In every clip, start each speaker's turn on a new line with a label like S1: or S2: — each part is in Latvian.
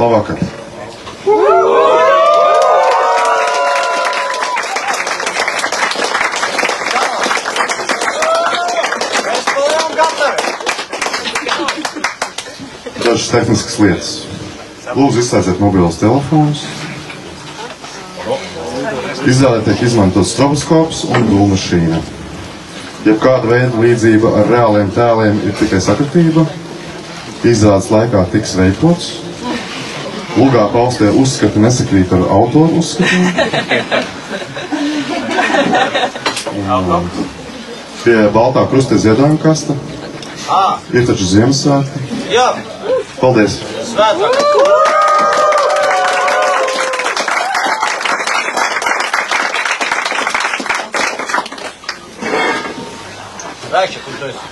S1: Labvakar! Dažas tehniskas lietas. Lūdzu, izslēdziet mobilos telefonus. Izrādē tiek izmantots stroboskops un dūlmašīna. Ja kāda veida līdzība ar reāliem tēliem ir tikai sakritība, izrādes laikā tiks veidots. Lugā paustie uzskati nesakrīt ar autoru uzskatiem. Pie baltā krusta ir ziedojuma kasta. Ir taču Ziemassvētki.
S2: Jā.
S1: Paldies.
S2: Svētāk. Vēkšķi, kur tu esi?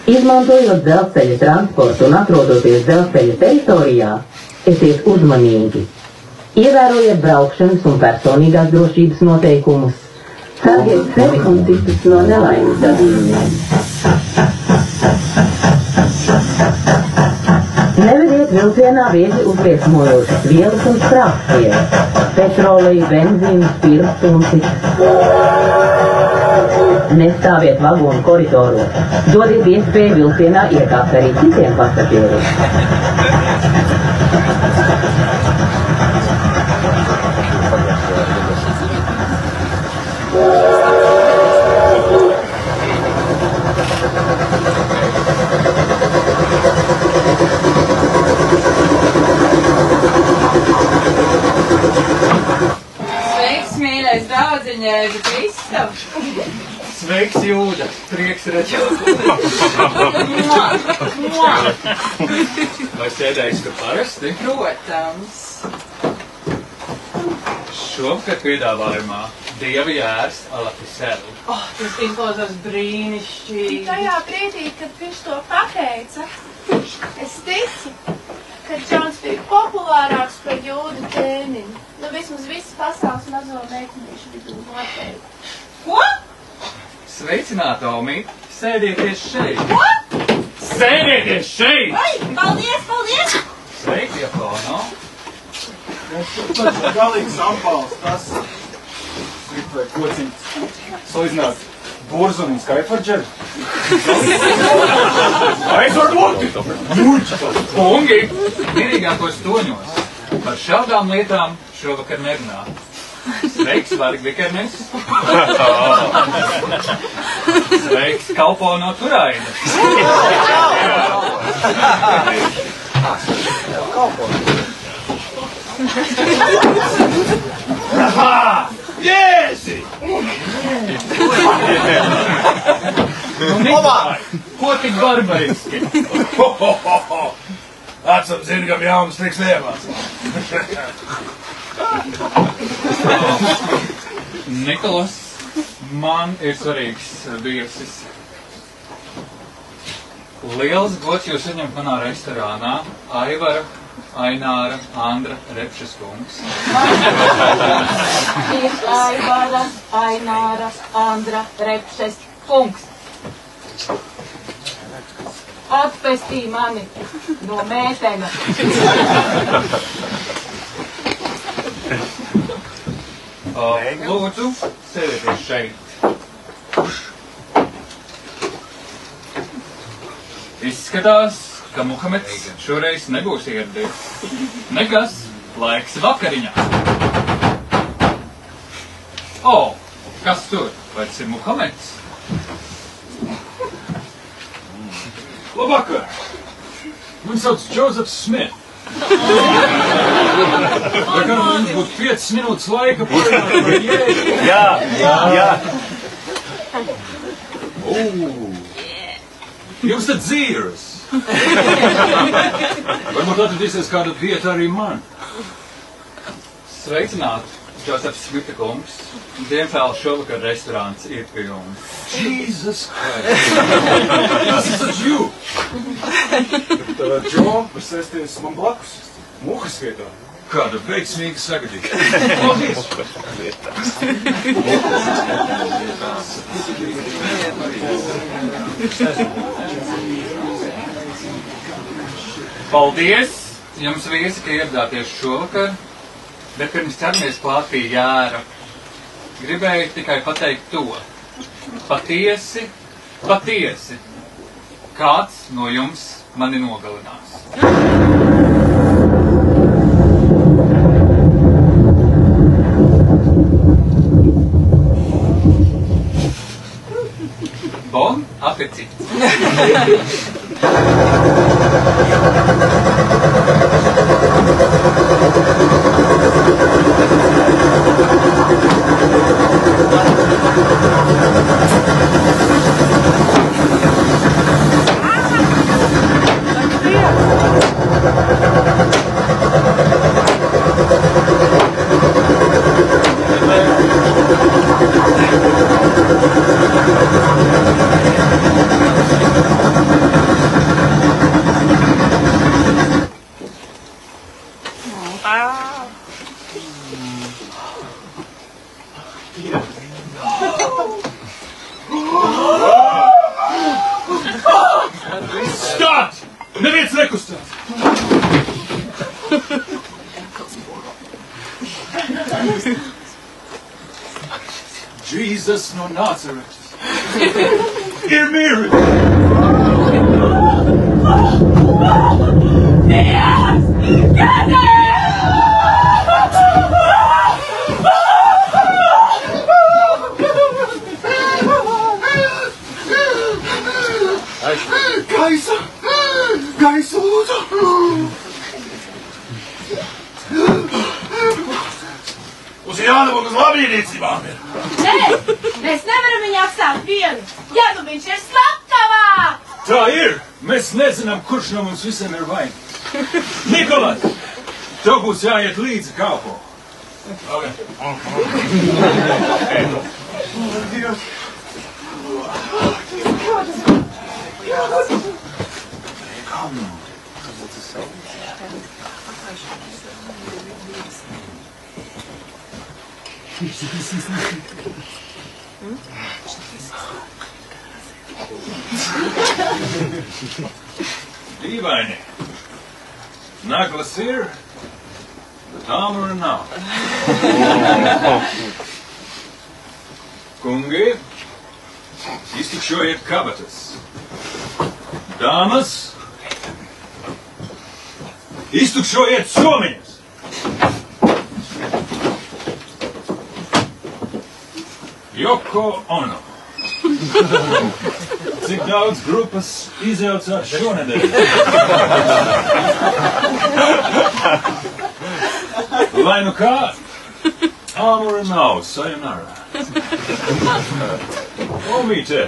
S3: Izmantojot dzelzceļa transportu un atrodoties dzelzceļa teritorijā, esiet uzmanīgi. Ievērojiet braukšanas un personīgās drošības noteikumus. Sargiet sevi un citus no nelaimes gadījumiem. Nevediet vilcienā viegli uzliesmojošas vielas un sprāgstvielas, petroleju, benzīnu, spirtu un citus. Nestāviet vagonu koridoros. Dodiet iespēju vilcienā iekāpt arī citiem pasažieriem.
S4: Sveiks, mīļais draudziņēži, Kristap!
S5: Sveiks, Jūda! Prieks redzēt! Vai sēdējis, ka parasti?
S4: Protams.
S5: Šovakar piedāvājumā Dieva jērs ala Piseli.
S4: Tas izklausās brīnišķīgi.
S6: Tajā brīdī, kad viņš to pateica, es ticu, ka Džons bija populārāks par Jūdu ķēniņu. Nu, vismaz visas pasaules mazo meitenīšu vidū noteikti.
S4: Ko?
S5: Sveicināta, Omīt! Sēdieties šeit!
S6: Ko?
S5: Sēdieties šeit!
S6: Vai, paldies, paldies!
S5: Sveiki, Japono!
S7: Tas galīgi sampals, tas vai kociņš. Salīdzināt Burzu un Skyforger. Aizvar loti!
S5: Kungi! Mierīgākos toņos! Par šādām lietām šovakar nerunā. Sveiks, Varg Vikernis! Sveiks, Kalpo no Turaina!
S7: Jēzi!
S5: Nu, Nikolai, ko tik barbariski?
S7: Atsam zina, kam jaunas triks neiemācās.
S5: Nikolas, man ir svarīgs viesis. Liels gods jūs saņemt manā restorānā Aivara, Aināra, Andra, Repšas kungs.
S4: Ir Aivara, Aināra, Andra, Repšas kungs. Atpestī mani no mētena.
S5: Lūdzu, sēdieties šeit. Izskatās, ka Muhameds šoreiz nebūs ieradies. Nekas, laiks vakariņā. Kas tur? Vai tas ir Muhameds?
S7: Labvakar! Mani sauc Joseph Smith. Vai kā mums būtu 5 minūtes laika parunāt par Jēzu? Jā. Jums tad dzīves. Varbūt atradīsies kāda vieta arī man.
S5: Sveicināti, Josefs Smita kungs. Diemžēl šovakar restorāns ir pilns.
S7: Jesus Christ! Tas ir you! Bet, Džo, var sēsties man blakus, muhas vietā. kāda veiksmīga sagadība. Paldies!
S5: Paldies jums viesi, ka ieradāties šovakar, bet pirms ķeramies klāt pie Jāra, gribēju tikai pateikt to. Patiesi, kāds no jums mani nogalinās. Bon appétit!
S7: Stāt! Neviens nekustās! Jesus no Nazaretes ir miris! Gaisa, lūdzu! Uz Jānavu uz labīrīcībām ir!
S6: Nē, mēs nevaram viņu apstāt vienu, ja nu viņš ir slepkavā!
S7: Tā ir! Mēs nezinām, kurš no mums visiem ir vainīgs. Nikolai, tev būs jāiet līdzi kalpo. Dīvaini. Naglas ir, bet āmura nav. Kungi, iztukšojiet kabatas. Dāmas, iztukšojiet somiņas. Joko Ono. Cik daudz grupas izjaucās šonedēļ? Lai nu kā, āmura nav, sayonara. Omīte.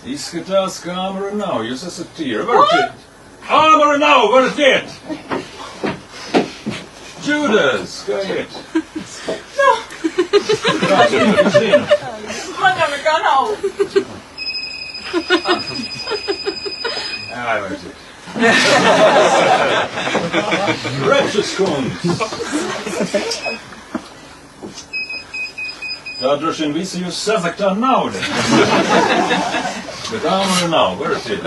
S7: Izskatās, ka āmura nav, jūs esat tīri, varat iet. Āmura nav, varat iet. Judas, kā iet? Kāds ir, kas zina?
S4: Man jau nekā nav.
S7: Ai, varat iet. Repšas kungs. Tā droši vien visi jūs sazaktā nauda. Bet āmura nav, varat iet.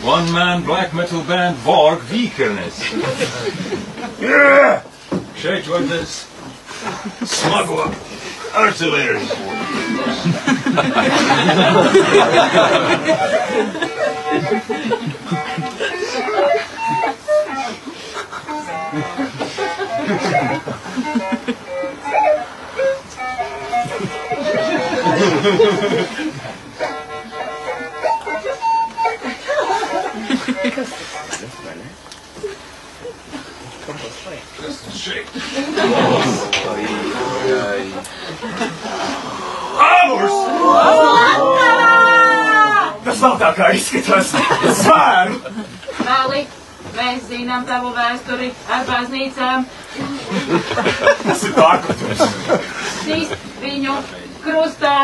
S7: One man black metal band Vorg Vīkernes. Šeit vajadzēs smago artilēriju. Kas tas šeit? Āmurs! Tas nav tā kā izskatās. Zvēru!
S4: Vēli, mēs zinām tavu vēsturi ar baznīcām.
S7: Tas ir pārpratums.
S4: Šīs viņu Krustā.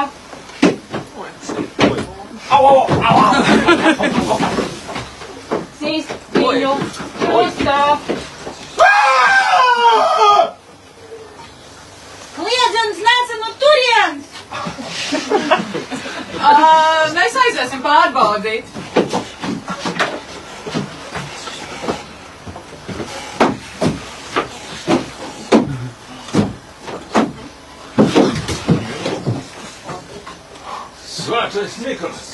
S4: Sīst viņu. Krustā.
S6: Kliedzens nāca no turienes!
S4: Mēs aiziesim pārbaudīt.
S7: Svētais Nikolas!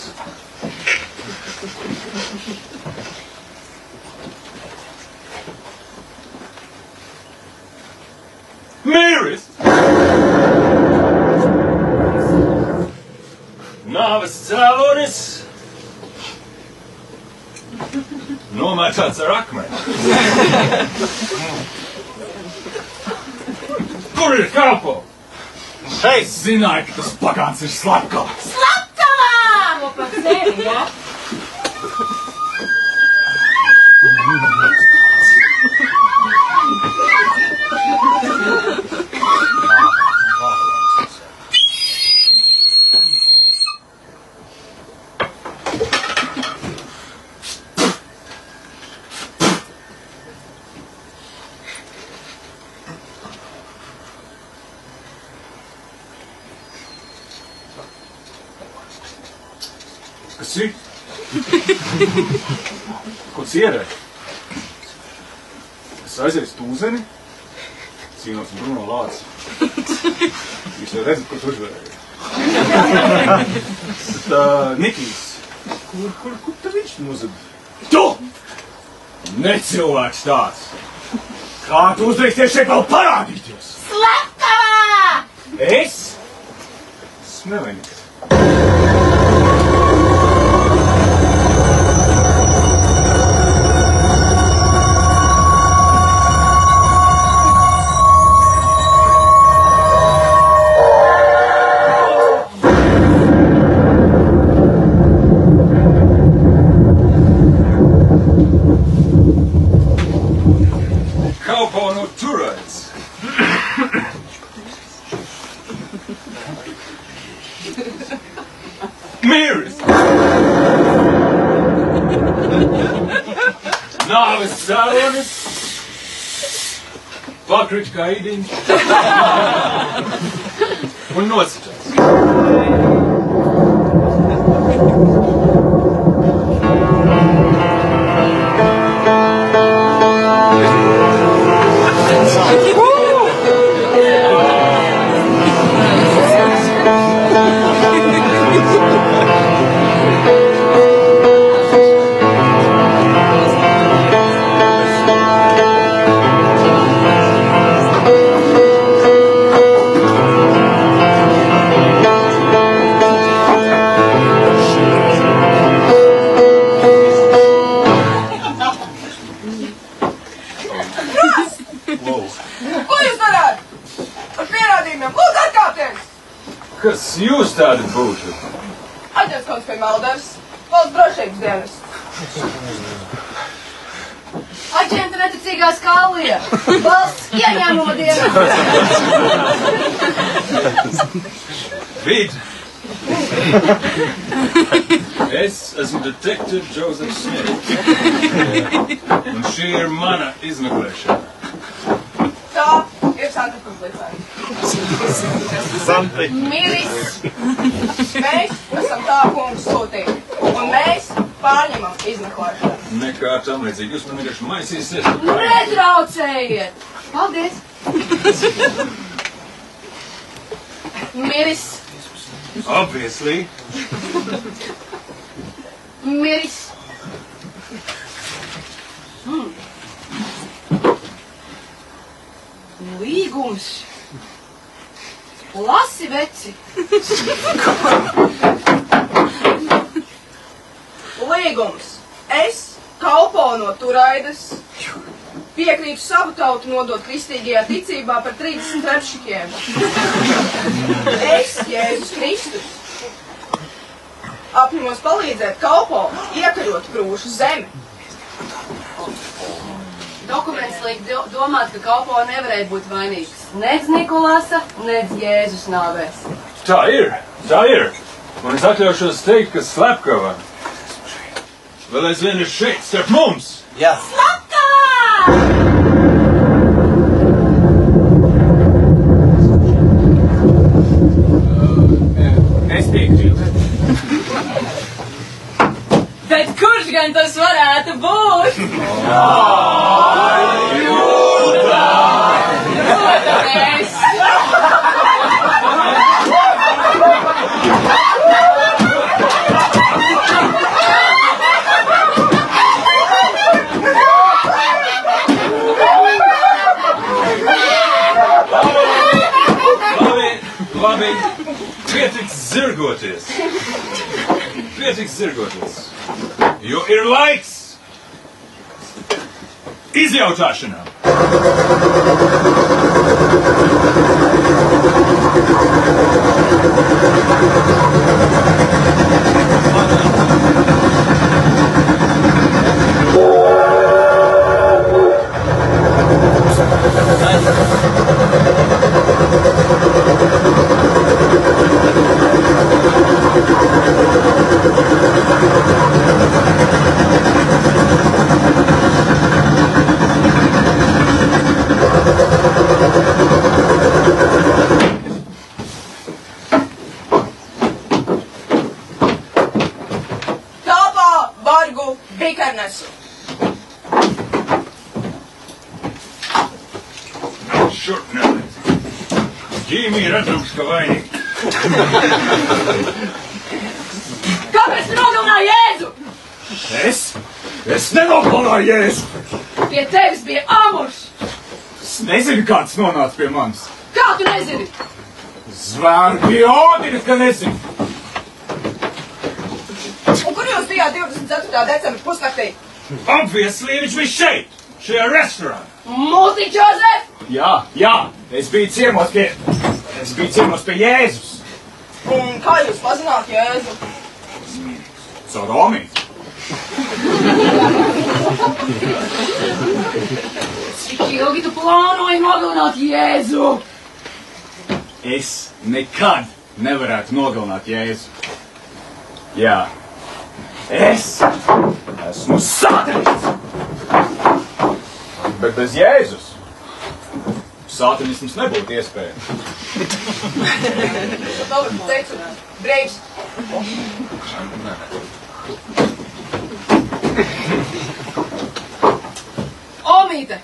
S7: Mīris! Nāves cēlonis nomētāts ar akmeni. Kur ir kalpo?
S2: Šeit!
S7: Zināju, ka tas pagāns ir slepkavs.
S6: Slepkavā!
S4: Ko par sevi, ja?
S7: Kas ir? Ko cierē? Es aizēju stūzeni, cīnos un Bruno lāci. Jūs jau redzat, ko tu uzvarēji. Bet Nikijs, kur tad viņš nozada? Tu! Necilvēks tāds! Kā tu uzdrīksties šeit vēl parādīties?
S6: Slepkavā!
S7: Es? Smeleniks. Kalpono turēts. Mīris! Nāves cēlonis. Pakrič kā idiņš. Un nocitās.
S8: Ko jūs darāt? Ar pierādījumiem! Lūdzu, atkāpties!
S7: Kas jūs tādi būtu?
S8: Aģents kaut pie Melders. Valsts drošības dienas.
S6: Aģenta neticīgā skalija! Valsts ieņēmuma dienas!
S7: Vid! Es esmu detektīvs Džozefs Smits. Un šī ir mana izmeklēšana.
S8: Tā ir Santa Publicēna. Miris! Mēs esam tā kungu sūtījumi. Un mēs pārņemam izmeklēšanu.
S7: Nekā tam līdzīgi. Jūs man vienkārši maisīsiet.
S6: Netraucējiet! Paldies!
S8: Miris!
S7: Obviously.
S6: Miris! Līgums! Lasi, veci!
S8: Līgums! Es, Kalpono Turaidas, piekrītu savu tautu nodot kristīgajā ticībā par 30 repšikiem. Es, Jēzus Kristus, apņemos palīdzēt Kalponu iekarot Prūšu zemi.
S6: Dokuments liek domāt, ka Kalpo nevarēja būt vainīgs. Nec Nikolasa, nec Jēzus nāvēs.
S7: Tā ir. Un es atļaušos teikt, ka slepkava vēl aizvien ir šeit, starp mums.
S2: Jā.
S7: Es piekrītu.
S4: Bet kurš gan tas varētu būt? Protams!
S7: Labi, pietiks zirgoties. Jo ir laiks izjautāšanām.
S8: Tāpā vargu bikarnesu.
S7: Šurp nelēdz. Ģīmija redzams, ka vainīgi.
S4: Kāpēc tu nogalināji Jēzu?
S7: Es nenogalināju Jēzu.
S4: Pie tevis bija amurs.
S7: Es nezinu, kāds nonāca pie manis.
S4: Kā tu nezini?
S7: Zvērgi Odini, ka nezinu.
S8: Un kur jūs bijāt 24. decembra pusnaktī?
S7: Obviously, viņš bija šeit, šajā restorānā.
S4: Mūziķi, Džozef!
S7: Jā, es biju ciemos pie Jēzus.
S8: Un kā jūs pazināt Jēzu?
S7: Caur Omīti.
S4: Cik ilgi tu plānoji nogalināt Jēzu?
S7: Es nekad nevarētu nogalināt Jēzu. Jā, es esmu sātanists. Bet bez Jēzus sātanisms nebūtu iespējams.
S8: Teicu, brīvs.
S4: Omīte!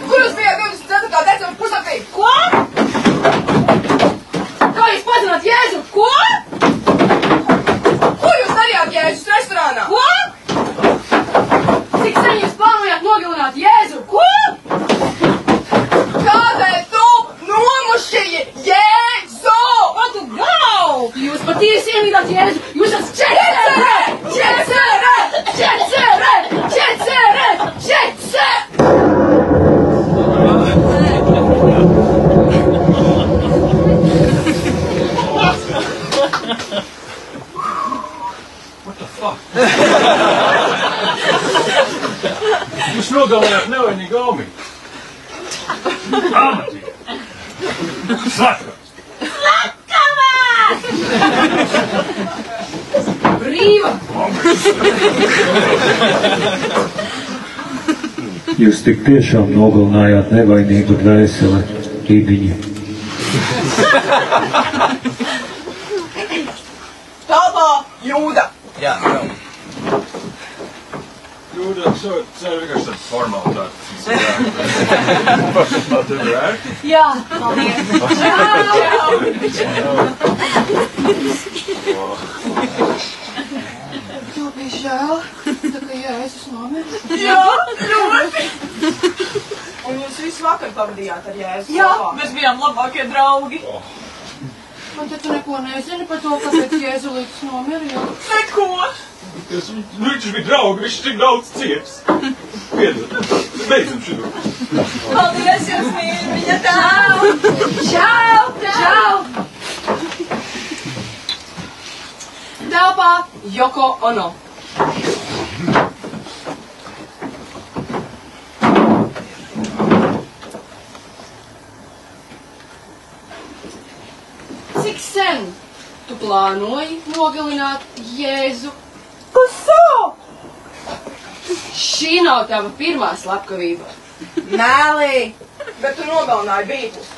S8: Kur jūs bijāt 24. decembra pusnaktī?
S4: Ko? Kā jūs pazināt Jēzu? Ko?
S8: Ko jūs darījāt Jēzus restorānā?
S4: Ko? Cik sen jūs plānojāt nogalināt Jēzu? Ko?
S8: Kādēļ tu nomušķīji Jēzu?
S4: Ak, wow! Jūs patiesi iemīlāt Jēzu! Jūs esat čecerē! Čecerē! Čecerē! Čecerē! Čecerē!
S7: Jūs nogalējāt nevainīgu Omīti. Amatīgi. Slepkavs.
S4: Brīva!
S9: Jūs tik tiešām nogalinājāt nevainīgu dvēseli, Rībiņi.
S8: Tāpā Jūda.
S2: Jā, jau.
S7: Jūda, tā ir vienkārši tāda formalitāte. Tev ir ērti?
S4: Jā, paldies!
S6: Tev bija žēl, tā kā Jēzus nomira.
S8: Jā, ļoti. Un jūs visu vakar pavadījāt ar Jēzu.
S4: Jā, mēs bijām labākie draugi.
S6: Un tad tu neko nezini par to, kāpēc Jēzulītis nomira, jo?
S8: Neko.
S7: Viņš bija draugi, viņš tik daudz cieps. Piedod, beidzam šito.
S8: Paldies jums, mīļi, viņa tā.
S4: Čau! Čau!
S8: Telpā Joko Ono. Cik sen tu plānoji nogalināt Jēzu?
S6: Kuso!
S8: Šī nav tava pirmā slepkavība.
S6: Mēlī, bet tu nogalināji bīpus.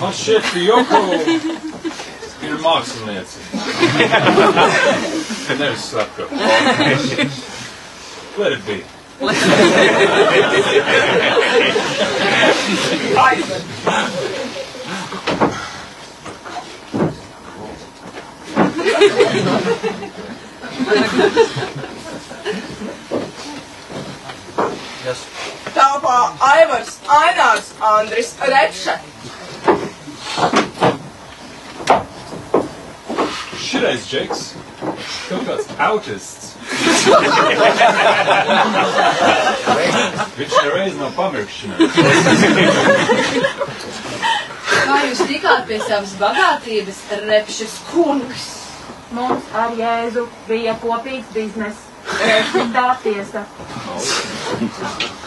S7: Man šķiet, ka Joko ir mākslinieci. Nevis slepkava. Let it be.
S2: Yes.
S6: Telpā Aivars, Ainārs, Andris, Repše.
S7: Šitais džeks. Kaut kāds autists. Viņš nereiz nav pamirkšanās.
S8: Kā jūs tikāt pie savas bagātības, Repšes kungs?
S4: Mums ar Jēzu bija kopīgs biznes. Tā tiesa.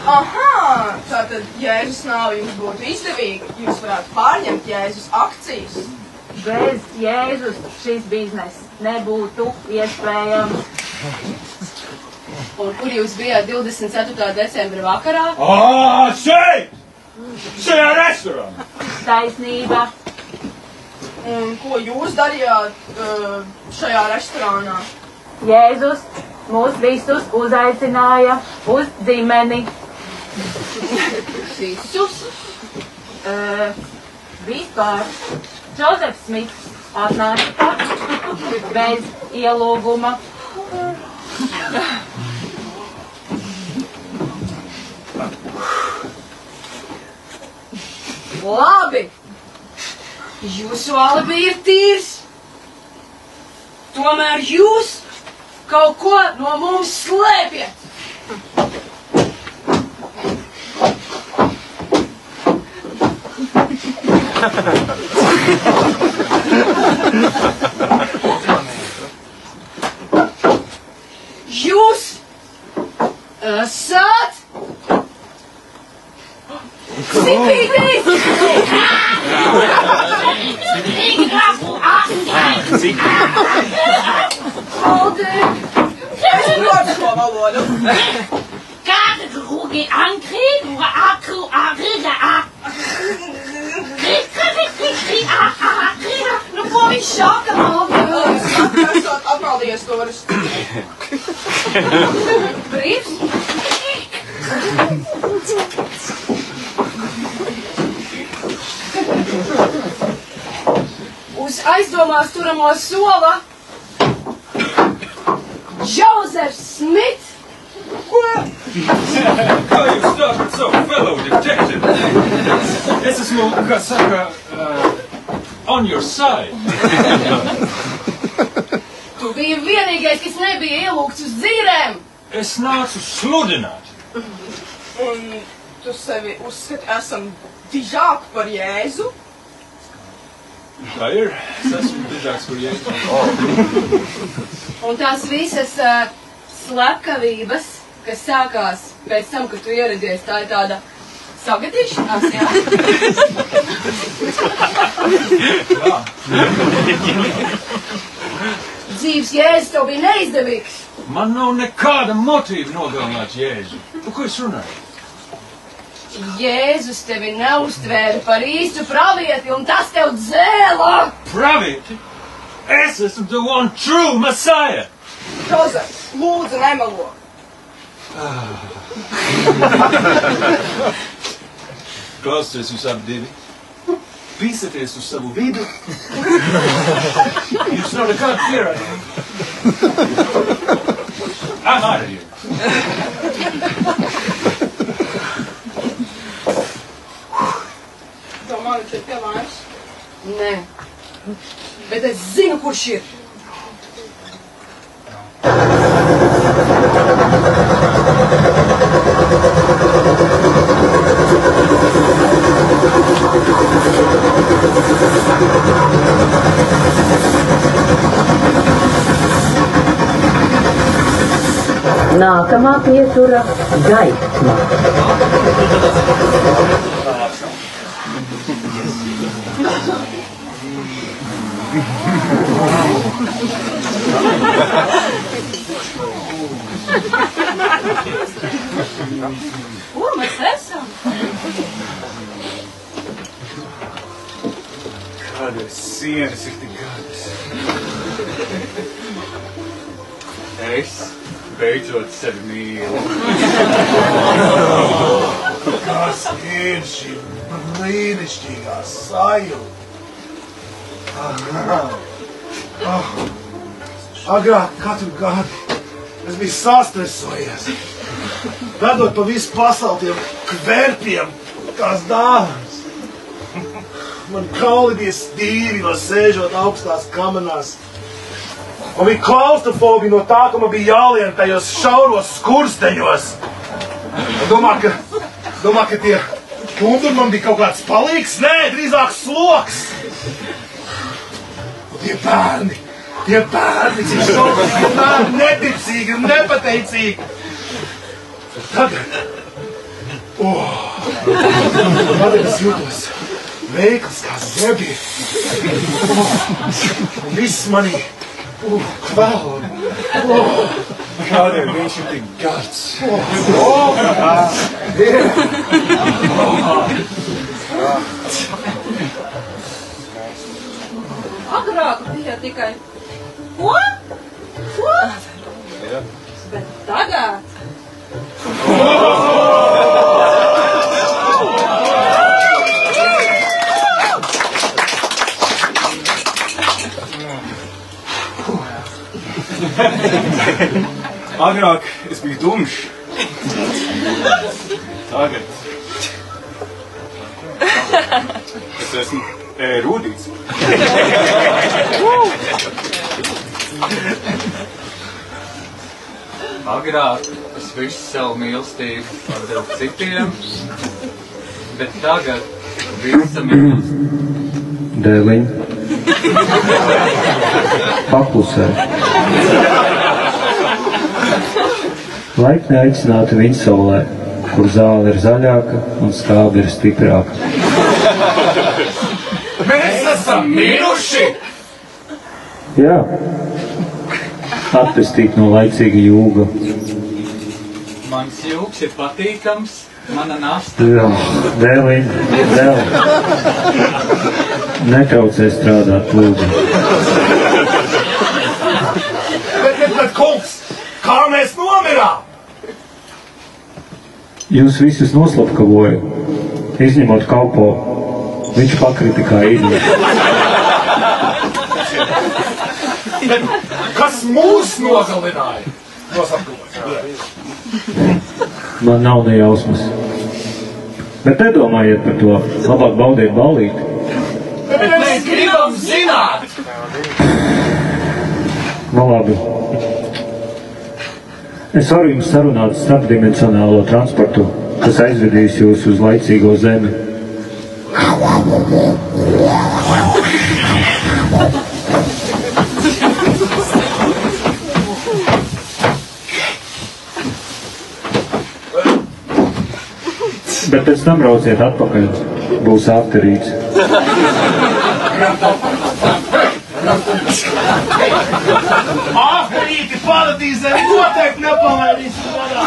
S6: Aha, tātad Jēzus nāve jums būtu izdevīga. Jūs varētu pārņemt Jēzus akcijas.
S4: Bez Jēzus šis biznes nebūtu iespējams.
S8: Un kur jūs bijāt 24. decembra vakarā?
S7: Šeit! Šajā restorānā!
S4: Taisnība.
S6: Un ko jūs darījāt šajā restorānā?
S4: Jēzus mūs visus uzaicināja uz dzimeni.
S8: Visus?
S4: Vispār. Džozefs Smits atnāca pats bez ielūguma.
S8: Labi! Jūsu alibi ir tīrs. Tomēr jūs kaut ko no mums slēpjat. Jūs esat Cipītis! Paldies!
S6: Es protu šo valodu.
S4: Kāda krugi ankrīt, ura akru arriga ak.
S8: Nu, ko viņš šāka maldi?
S6: Esot apmaldījies turistu.
S8: Brīvs? Uz aizdomās turamo sola Džozefs Smits.
S7: Ko? Kā jūs stāstat savu fellow detective? Es esmu, kā saka, on your side.
S8: Tu biji vienīgais, kas nebija ielūgts uz dzīrēm.
S7: Es nācu sludināt.
S6: Un tu sevi uzskati esam dižāk par Jēzu?
S7: Tā ir. Es esmu dižāks par Jēzu.
S8: Un tās visas slepkavības, kas sākās pēc tam, kad tu ieradies, tā ir tāda sagadīšanās, jā? Dzīves Jēzus tev bija neizdevīgs.
S7: Man nav nekāda motīva nogalināt Jēzu. Ko es runāju?
S8: Jēzus tevi neuztvēra par īstu pravieti, un tas tev dzēla!
S7: Pravieti? Es esmu the one true Messiah!
S6: Džozefs, lūdzu nemelo.
S7: Klausieties jūs abi divi. Pīsaties uz savu vidu. Jūs nav nekāda pierādījuma. I'm out of here.
S6: Domā,
S8: Nē. Bet es zinu, kurš ir.
S3: Nākamā pietura – gaisma.
S8: Kur mēs esam?
S7: Kādreiz sienas ir tik garas.
S5: Es beidzot sevi mīlu.
S10: Kas ir šī brīnišķīgā sajūta? Agrāk katru gadu es biju sastresojies, vedot pa visu pasauli tiem kverpiem, tās dāvanas. Man kauli bija stīvi no sēžot augstās kamerās. Man bija klaustrofobija no tā, ka man bija jālien tajos šauros skursteņos. Domāju, ka tie tunduri man bija kaut kāds palīgs? Nē, drīzāk sloks. Un tie bērni, cik šausmīgi, tie bērni neticīgi un nepateicīgi. Tagad es jūtos veikls kā zebie. Un viss manī kvēl.
S7: Kādēļ viņš ir tik gards?
S8: Agrāk bija tikai... Ko? Ko? Bet tagad...
S7: Agrāk es biju tumšs. Tagad es esmu rūdīts.
S5: Agrāk es visu savu mīlestību atdevu citiem, bet tagad visa mīlestība.
S9: Dēliņ. Paklusē. Laipni aicināti Viņsaulē, kur zāle ir zaļāka un skābe ir stiprāka.
S10: Mēs esam miruši!
S9: Jā, atpestīt no laicīga jūga.
S5: Mans jūgs ir patīkams, mana nasta.
S9: Jā, Dēliņ, dēliņ. Netraucē strādāt, lūdzu.
S10: Bet, kungs, kā mēs nomirām?
S9: Jūs visus noslapkavoja, izņemot Kaupo. Viņš pakrita kā idiots.
S10: Kas mūs nogalināja? Noslapkavoja.
S9: Man nav nejausmas. Bet nedomājiet par to, labāk baudiet ballīti.
S10: Bet mēs gribam zināt!
S9: Nu labi. Es varu jums sarunāt starpdimensionālo transportu, kas aizvedīs jūs uz laicīgo zemi. Bet pēc tam brauciet atpakaļ. Būs afterīts.
S10: Afterīti paradīzē noteikti nepalaidīsim vadā.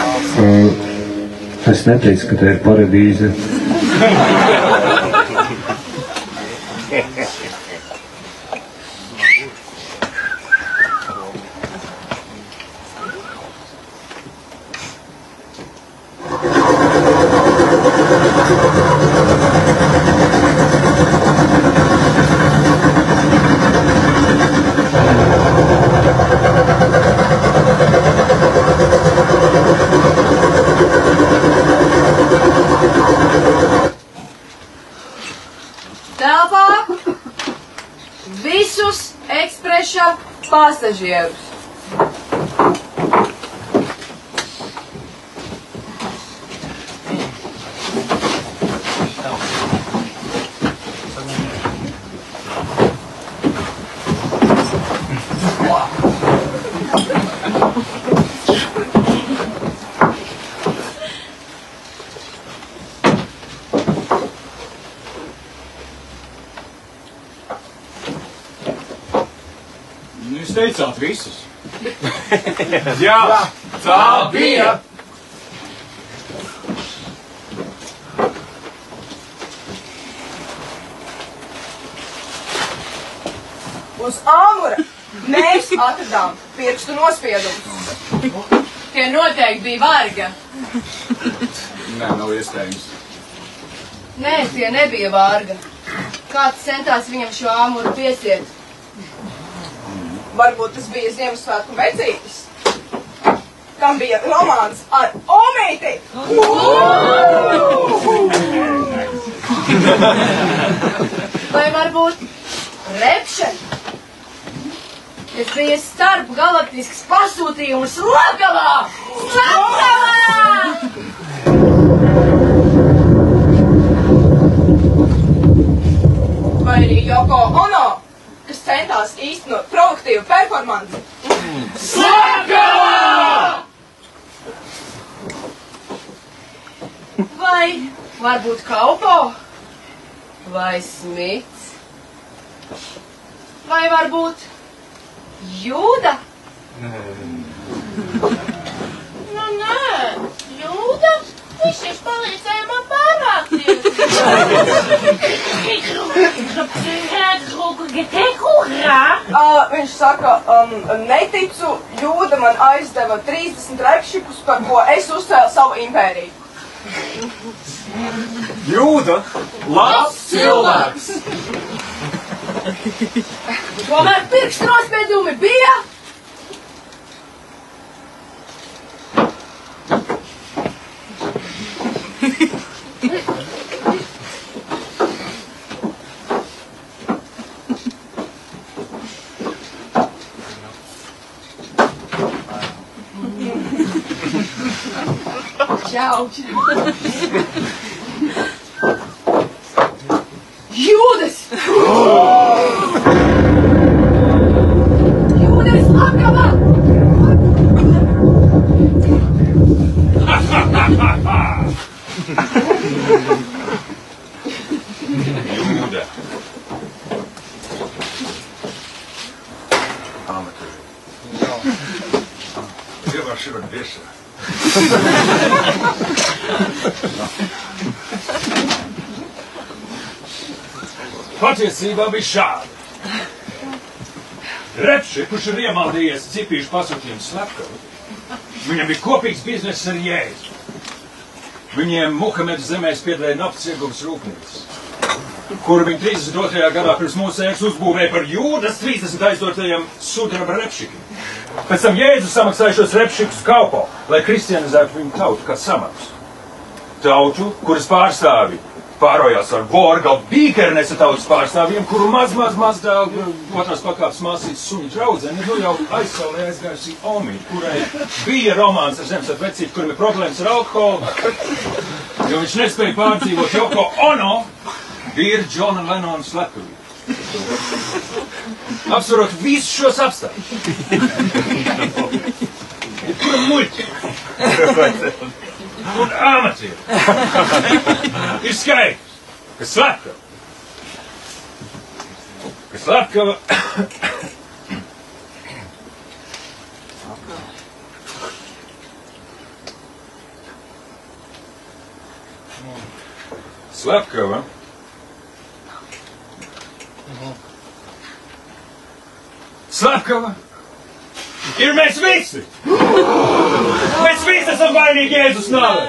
S9: Es neteicu, ka te ir paradīze.
S8: Telpā! pasažierus.
S7: Jūs teicāt visus. Jā, tā bija.
S8: Uz āmura mēs atradām pirkstu nospiedumus. Tie noteikti bija varga.
S7: Nē, nav iespējams.
S8: Nē, tie nebija varga. Kāds centās viņam šo āmuru piesiet? Varbūt tas bija Ziemassvētku vecītis, kam bija romāns ar Omīti. Vai varbūt Repšena, kas bija starp galaktisks pasūtījums Latgalā! Vai arī Joko Ono, kas centās īstenot provokatīvu performanci. Slepkavā! Vai varbūt Kaupo? Vai Smits? Vai varbūt Jūda?
S6: Nu, nē, Jūda, viņš taču palīdzēja man pārvākties.
S8: Viņš saka, neticu, Jūda man aizdeva 30 repšikus, par ko es uzcēlu savu impēriju.
S7: Jūda, labs cilvēks!
S8: Tomēr pirkstu nospiedumi bija. Čau. Jūdas! Jūdas Latgalā!
S7: Jūda. Где ваши родбесы? Patiesībā bija šādi. Repši, kurš ir iemaldījies cipīšu pasūtījumu Slepkavu, viņam bija kopīgs bizness ar Jēzu. Viņiem Muhamedas zemēs piederēja naftas ieguvas rūpnīcas, kuru viņi 32. gadā pirms mūsu ēras uzbūvēja par Jūdas 30 aizdotajiem sudraba repšikiem. Pēc tam Jēzus samaksāja šos repšikus Kaupo, lai kristianizētu viņu tautu kā samaksu. Tautu, kuras pārstāvi pārojās ar Borgalu Bīkernesa tautas pārstāvjiem, kuru maz dēļ otrās pakāpes māsītas suņu draudzene, nu jau aizsaulē aizgājusi Omīti, kurai bija romāns ar Ziemassvētku vecīti, kurim ir problēmas ar alkoholu, jo viņš nespēja pārdzīvot Joko Ono, vīru Džona Lenona slepkavību. Apsvarot visus šos apstākļus, kura muļķi un amatieri ir skaidrs, ka Slepkava Slepkava ir mēs visi! Mēs visi esam vainīgi Jēzus nāvē!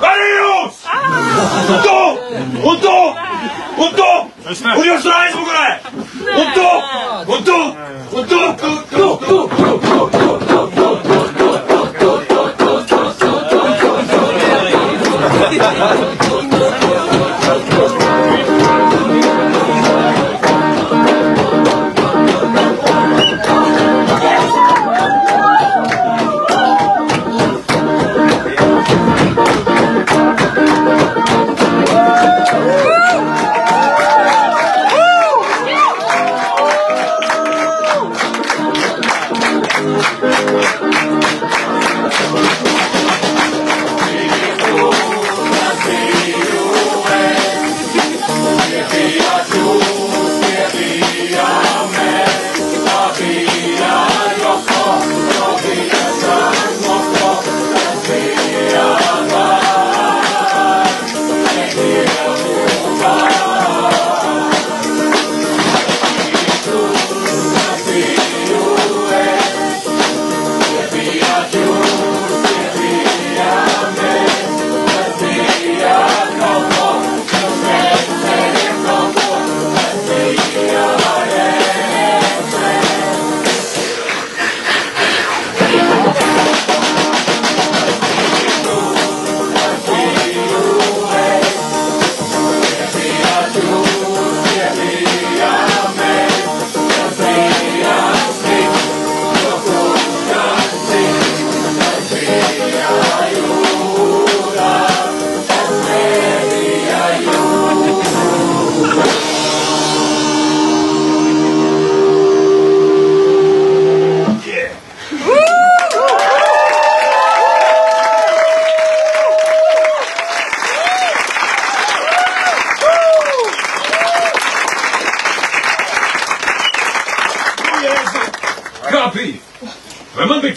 S7: Arī jūs! Un tu! Un tu! Un tu! Un jūs tur aizmugurē! Un tu! Un tu! Un tu!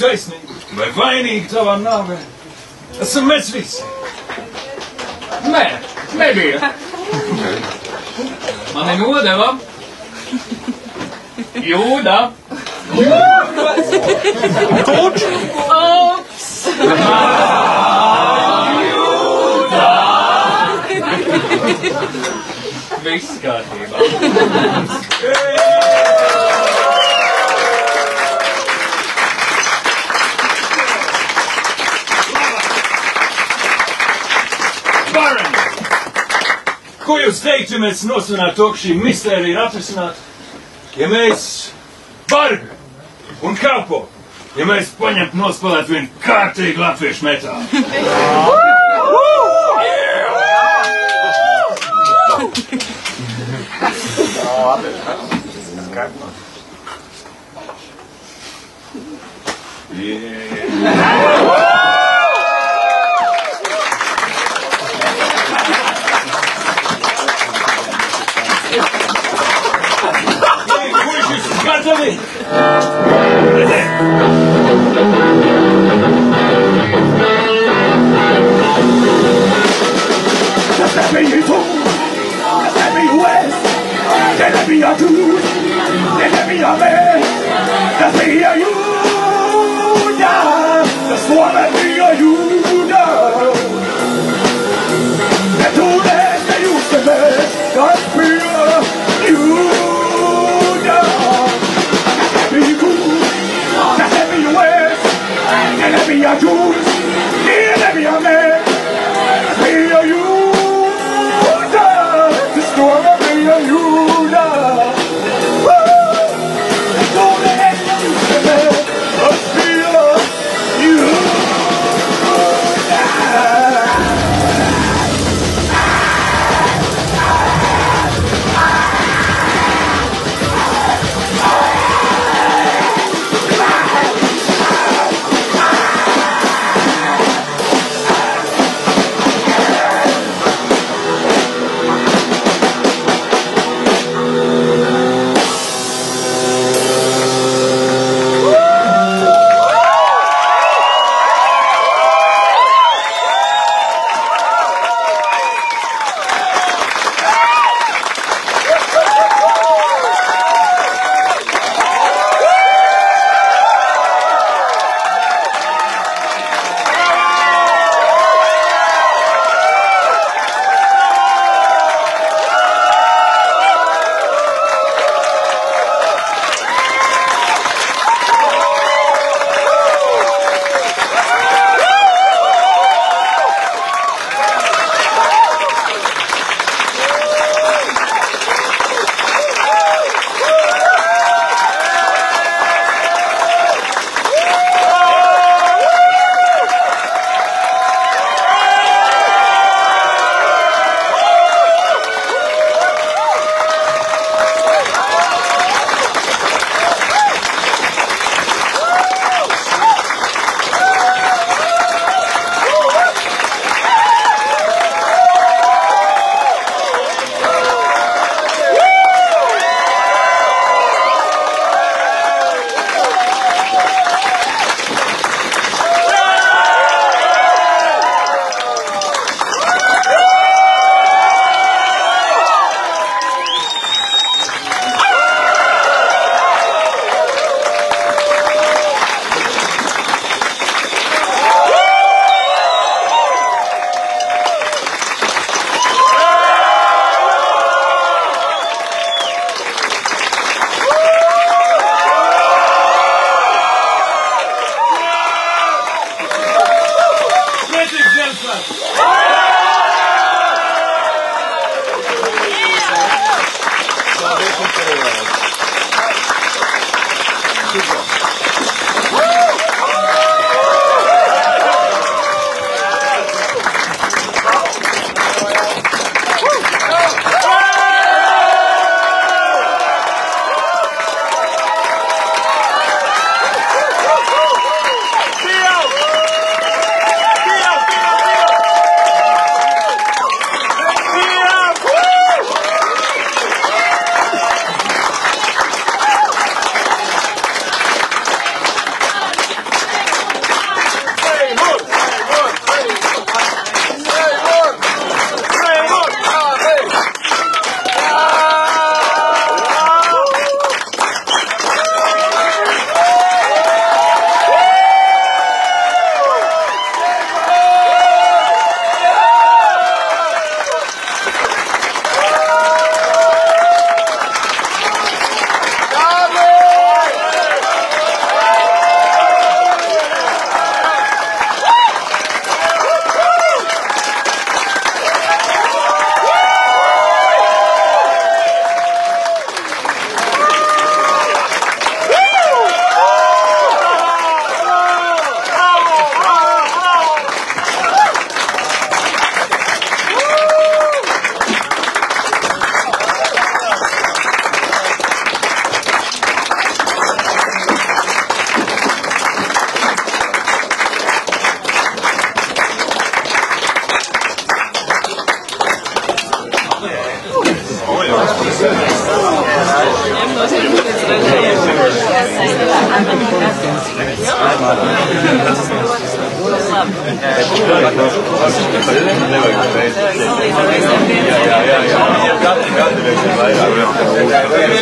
S7: taisnība vai vainīgi tavā nāvē? Esam mēs visi.
S5: Nē, nebija. Mani nodeva Jūda.
S10: Kurš?
S5: Ops! Jūda! Viss kārtībā.
S7: Baron! Ko jūs teiktu, ja mēs nosvinētu to, ka šī mistērija ir atrisināta? Ja mēs bargu un kalpo, ja mēs paņemtu nospēlēt vienu kārtīgu latviešu metālu. Gatavi!
S11: Tas nebija tu, tas nebija es, te nebija tu, te nebija mēs, tas bija Jūda, tas tomēr bija Jūda. Ne tu, ne jūs, ne mēs, tas bija Jūda. Nebija jūs, nebija mēs, tas bija Jūda, tas tomēr bija Jūda. Tu nebija, tas bija Jūda.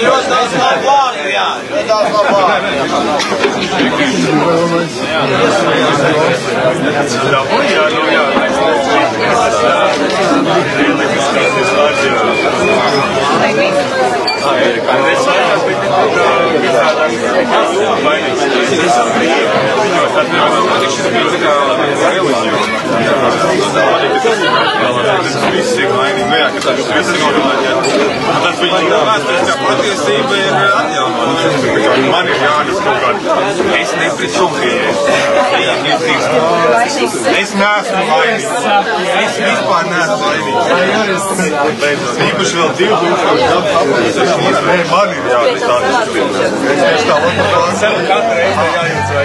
S2: Ļoti daudz labu plānu, jā. Ļoti daudz labu plānu.
S12: Patiesība ir atjaunota. Man ir jānes kaut kāda. Es nepricu es neesmu laimīgs. Es vispār neesmu laimīgs. Īpaši vēl 2000 man ir jānes tādas. Es tā otru sev katru reizi jājūtas